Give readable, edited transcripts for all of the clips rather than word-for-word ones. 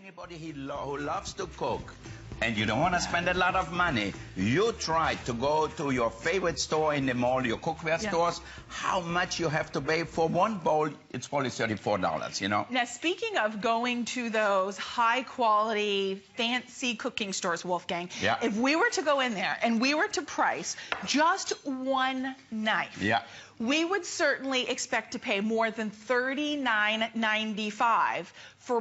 Anybody who loves to cook and you don't want to spend a lot of money, you try to go to your favorite store in the mall, your cookware stores, how much you have to pay for one bowl, it's probably $34, you know? Now, speaking of going to those high-quality, fancy cooking stores, Wolfgang, if we were to go in there and we were to price just one knife, we would certainly expect to pay more than $39.95 for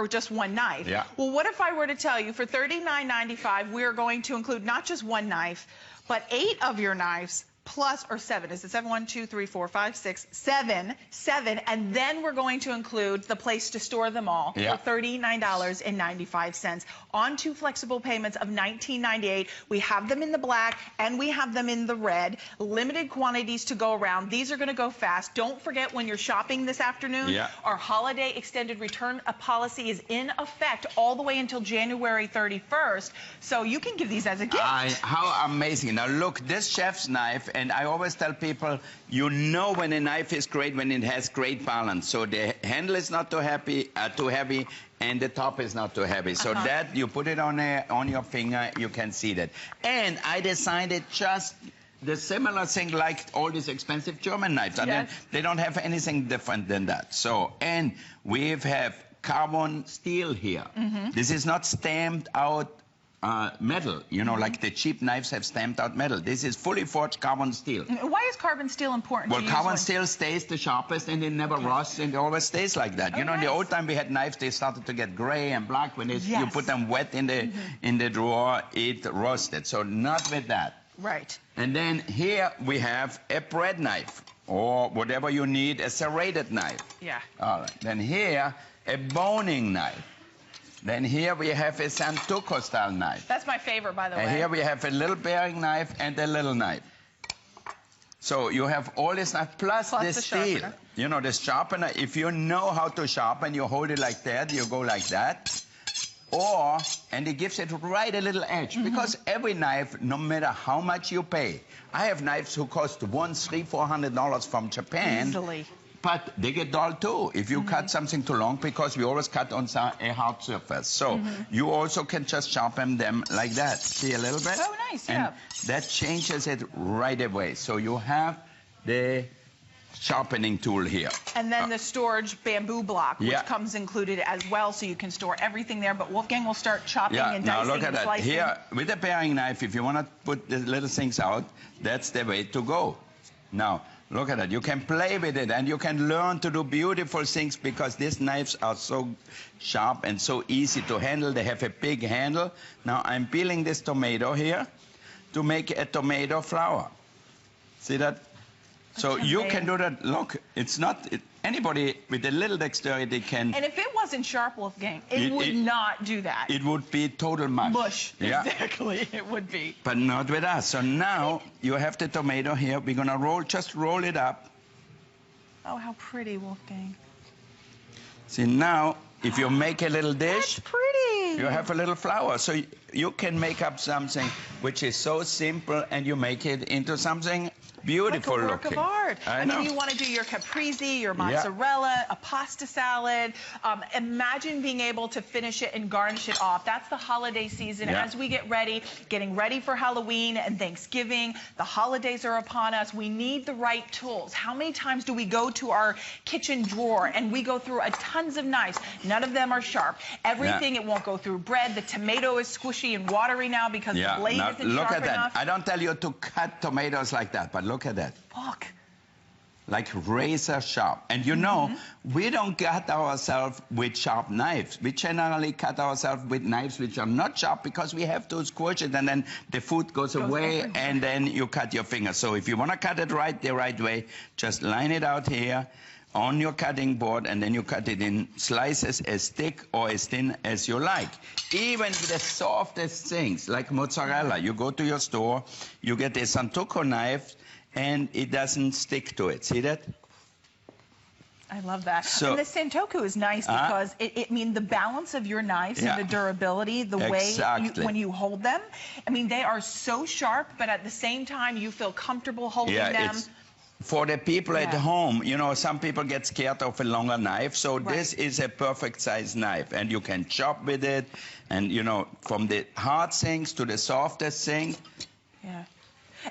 just one knife. Well, what if I were to tell you for $39.95 we are going to include not just one knife, but 8 of your knives plus, or 7. Is it 7? 1, 2, 3, 4, 5, 6, 7. 7, and then we're going to include the place to store them all for $39.95 on 2 flexible payments of $19.98. We have them in the black and we have them in the red. Limited quantities to go around. These are going to go fast. Don't forget, when you're shopping this afternoon, our holiday extended return policy is in effect all the way until January 31st. So you can give these as a gift. How amazing. Now look, this chef's knife. And I always tell people, you know when a knife is great when it has great balance. So the handle is not too heavy, and the top is not too heavy. So that you put it on your finger, you can see that. And I decided just the similar thing like all these expensive German knives. I mean, they don't have anything different than that. So, and we have carbon steel here. This is not stamped out metal, you know, like the cheap knives have stamped out metal. This is fully forged carbon steel. Why is carbon steel important? Well, carbon steel stays the sharpest and it never rusts, and it always stays like that. You know, in the old time we had knives, they started to get gray and black when you put them wet in the drawer, it rusted. So not with that. Right. And then here we have a bread knife or whatever you need, a serrated knife. All right. Then here, a boning knife. Then here we have a Santoku style knife. That's my favorite, by the way. And here we have a little bearing knife and a little knife. So you have all this knife plus this steel. Sharpener. You know, this sharpener, if you know how to sharpen, you hold it like that, you go like that. And it gives it right a little edge. Because every knife, no matter how much you pay, I have knives who cost $300, $400 from Japan. Easily. But they get dull too if you cut something too long, because we always cut on a hard surface. So you also can just sharpen them like that. See a little bit? Oh, nice, and that changes it right away. So you have the sharpening tool here. And then the storage bamboo block, which comes included as well, so you can store everything there. But Wolfgang will start chopping and dicing now look at and slicing. Here, with a paring knife, if you want to put the little things out, that's the way to go. Now, look at that. You can play with it and you can learn to do beautiful things because these knives are so sharp and so easy to handle. They have a big handle. Now I'm peeling this tomato here to make a tomato flour. See that? So you can do that. Look, it's not... anybody with a little dexterity can... And if it wasn't sharp, Wolfgang, it would not do that. It would be total mush. Mush, exactly, it would be. But not with us. So now you have the tomato here. We're going to just roll it up. Oh, how pretty, Wolfgang. See, now, if you make a little dish... That's pretty. You have a little flour. So you can make up something which is so simple and you make it into something... beautiful like a work looking. of art. I know. mean, you want to do your caprese, your mozzarella, a pasta salad. Imagine being able to finish it and garnish it off. That's the holiday season. As we get ready, getting ready for Halloween and Thanksgiving, the holidays are upon us. We need the right tools. How many times do we go to our kitchen drawer and we go through tons of knives? None of them are sharp. Everything, it won't go through bread. The tomato is squishy and watery now because the blade isn't look sharp at that. enough. I don't tell you to cut tomatoes like that, but look at that. Look. Like razor sharp. And you know, we don't cut ourselves with sharp knives. We generally cut ourselves with knives which are not sharp because we have to squish it and then the food goes away and then you cut your finger. So if you want to cut it the right way, just line it out here on your cutting board and then you cut it in slices as thick or as thin as you like. Even with the softest things like mozzarella, you go to your store, you get a Santoku knife, and it doesn't stick to it. See that? I love that. So, and the Santoku is nice because I mean, the balance of your knives and the durability, the way when you hold them, I mean, they are so sharp, but at the same time, you feel comfortable holding them. for the people at home, you know, some people get scared of a longer knife, so this is a perfect size knife, and you can chop with it, and you know, from the hard things to the softest thing. Yeah.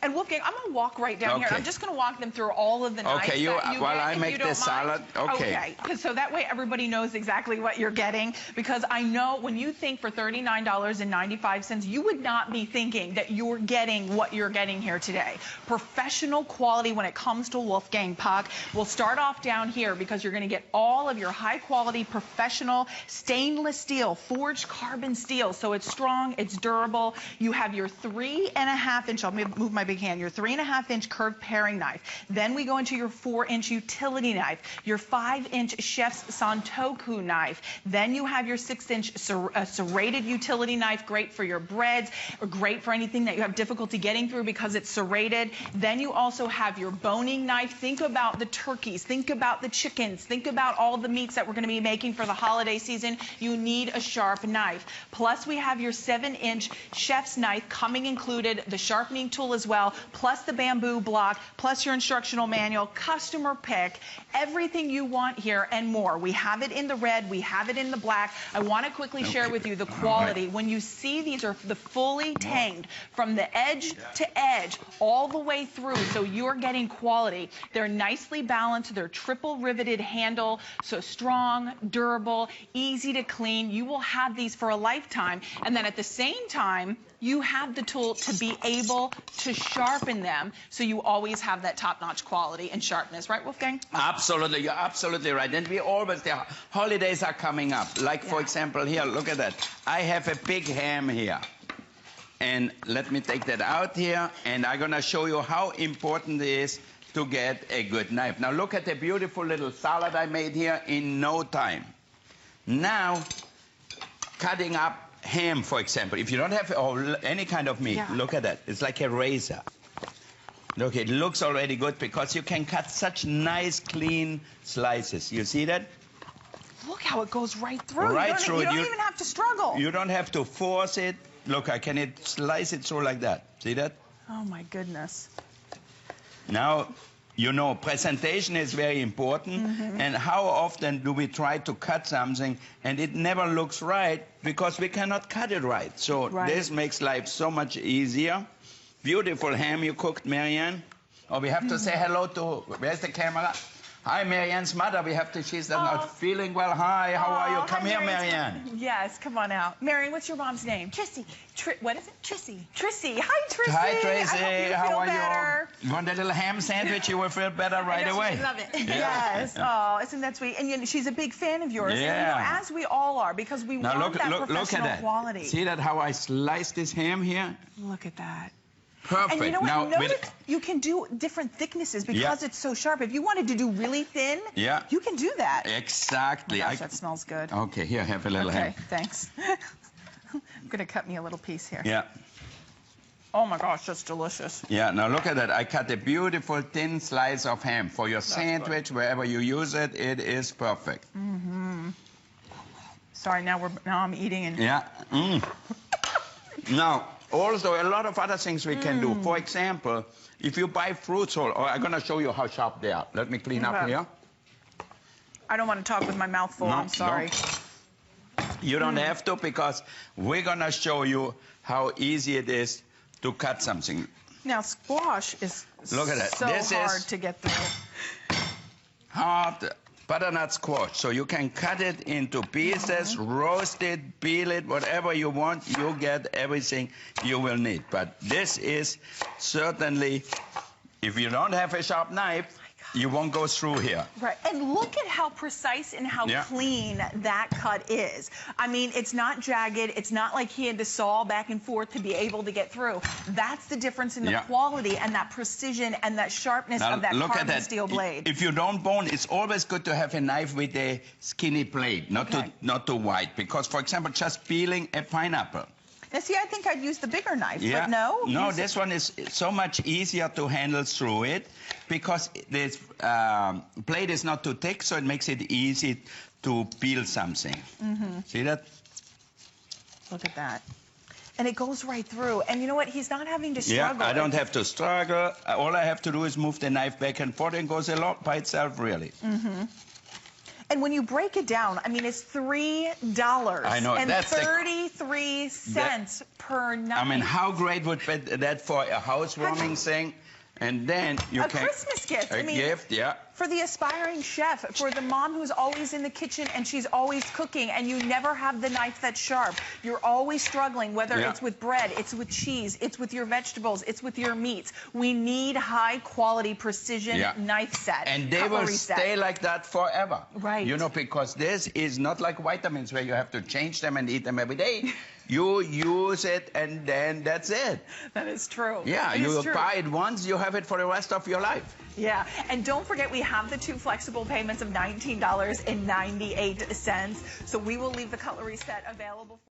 And Wolfgang, I'm going to walk right down here. I'm just going to walk them through all of the knives that you while I make the salad. Okay. So that way everybody knows exactly what you're getting, because I know when you think for $39.95, you would not be thinking that you're getting what you're getting here today. Professional quality when it comes to Wolfgang Puck. We'll start off down here because you're going to get all of your high quality professional stainless steel, forged carbon steel. So it's strong, it's durable. You have your 3.5 inch, I'll move my big hand, your 3.5 inch curved paring knife. Then we go into your 4-inch utility knife, your 5-inch chef's Santoku knife. Then you have your 6-inch serrated utility knife, great for your breads, or great for anything that you have difficulty getting through because it's serrated. Then you also have your boning knife. Think about the turkeys, think about the chickens, think about all the meats that we're going to be making for the holiday season. You need a sharp knife. Plus we have your 7-inch chef's knife coming included, the sharpening tool as well, plus the bamboo block, plus your instructional manual, customer pick, everything you want here and more. We have it in the red, we have it in the black. I want to quickly share with you the quality. When you see these are the fully tanged from the edge to edge all the way through, so you're getting quality. They're nicely balanced, they're triple riveted handle, so strong, durable, easy to clean. You will have these for a lifetime, and then at the same time, you have the tool to be able to sharpen them, so you always have that top-notch quality and sharpness. Right, Wolfgang? Absolutely. You're absolutely right. And we always, the holidays are coming up. Like, for example, here, look at that. I have a big ham here. And let me take that out here, and I'm going to show you how important it is to get a good knife. Now, look at the beautiful little salad I made here in no time. Now, cutting up ham, for example, if you don't have any kind of meat, look at that. It's like a razor. Look, it looks already good because you can cut such nice, clean slices. You see that? Look how it goes right through. Right through. You don't even have to struggle. You don't have to force it. Look, I can slice it through like that. See that? Oh, my goodness. Now, you know, presentation is very important, and how often do we try to cut something and it never looks right because we cannot cut it right. So this makes life so much easier. Beautiful ham you cooked, Marianne. Oh, we have to say hello to, where's the camera? Hi, Marianne's mother. We have to, she's not feeling well. Hi, how are you? Come here, Marianne. Yes, come on out. Marianne, what's your mom's name? Trissy. What is it? Trissy. Trissy. Hi, Trissy. Hi, Tracy. How are you? You want a little ham sandwich? You will feel better right away. I love it. Yes. Oh, isn't that sweet? And you know, she's a big fan of yours. Yeah. And, you know, as we all are, because we want that professional quality. See that how I sliced this ham here? Look at that. Perfect. And you know what? Now, notice you can do different thicknesses because it's so sharp. If you wanted to do really thin, you can do that. Exactly. Oh my gosh, that smells good. Okay, here, have a little ham. Okay, thanks. I'm going to cut me a little piece here. Yeah. Oh my gosh, that's delicious. Yeah, now look at that. I cut a beautiful thin slice of ham. For your sandwich, wherever you use it, it is perfect. Sorry, now I'm eating and... Yeah. Now, also, a lot of other things we can do. For example, if you buy fruits, or I'm going to show you how sharp they are. Let me clean up here. I don't want to talk with my mouth full. I'm sorry. You don't have to, because we're going to show you how easy it is to cut something. Now, squash is so hard to get through. Hard butternut squash. So you can cut it into pieces, roast it, peel it, whatever you want. You get everything you will need. But this is certainly, if you don't have a sharp knife, you won't go through here. Right, and look at how precise and how clean that cut is. I mean, it's not jagged. It's not like he had to saw back and forth to be able to get through. That's the difference in the quality and that precision and that sharpness of that carbon steel blade. If you don't bone, it's always good to have a knife with a skinny blade, not too wide. Because, for example, just peeling a pineapple. Now, see, I think I'd use the bigger knife, but no. No, this one is so much easier to handle through it because this blade is not too thick, so it makes it easy to peel something. See that? Look at that. And it goes right through. And you know what? He's not having to struggle. Yeah, I don't have to struggle. All I have to do is move the knife back and forth, and goes a lot by itself, really. Mm-hmm. And when you break it down, I mean, it's $3 I know, and that's 33 cents per knife. I mean, how great would be that for a housewarming thing? And then you can... A Christmas gift. I mean, gift, yeah. For the aspiring chef, for the mom who's always in the kitchen and she's always cooking and you never have the knife that's sharp. You're always struggling, whether it's with bread, it's with cheese, it's with your vegetables, it's with your meats. We need high quality precision knife set. And they will stay like that forever. Right. You know, because this is not like vitamins where you have to change them and eat them every day. You use it and then that's it. That is true. Yeah, you buy it once, you have it for the rest of your life. Yeah, and don't forget we have the 2 flexible payments of $19.98. So we will leave the cutlery set available for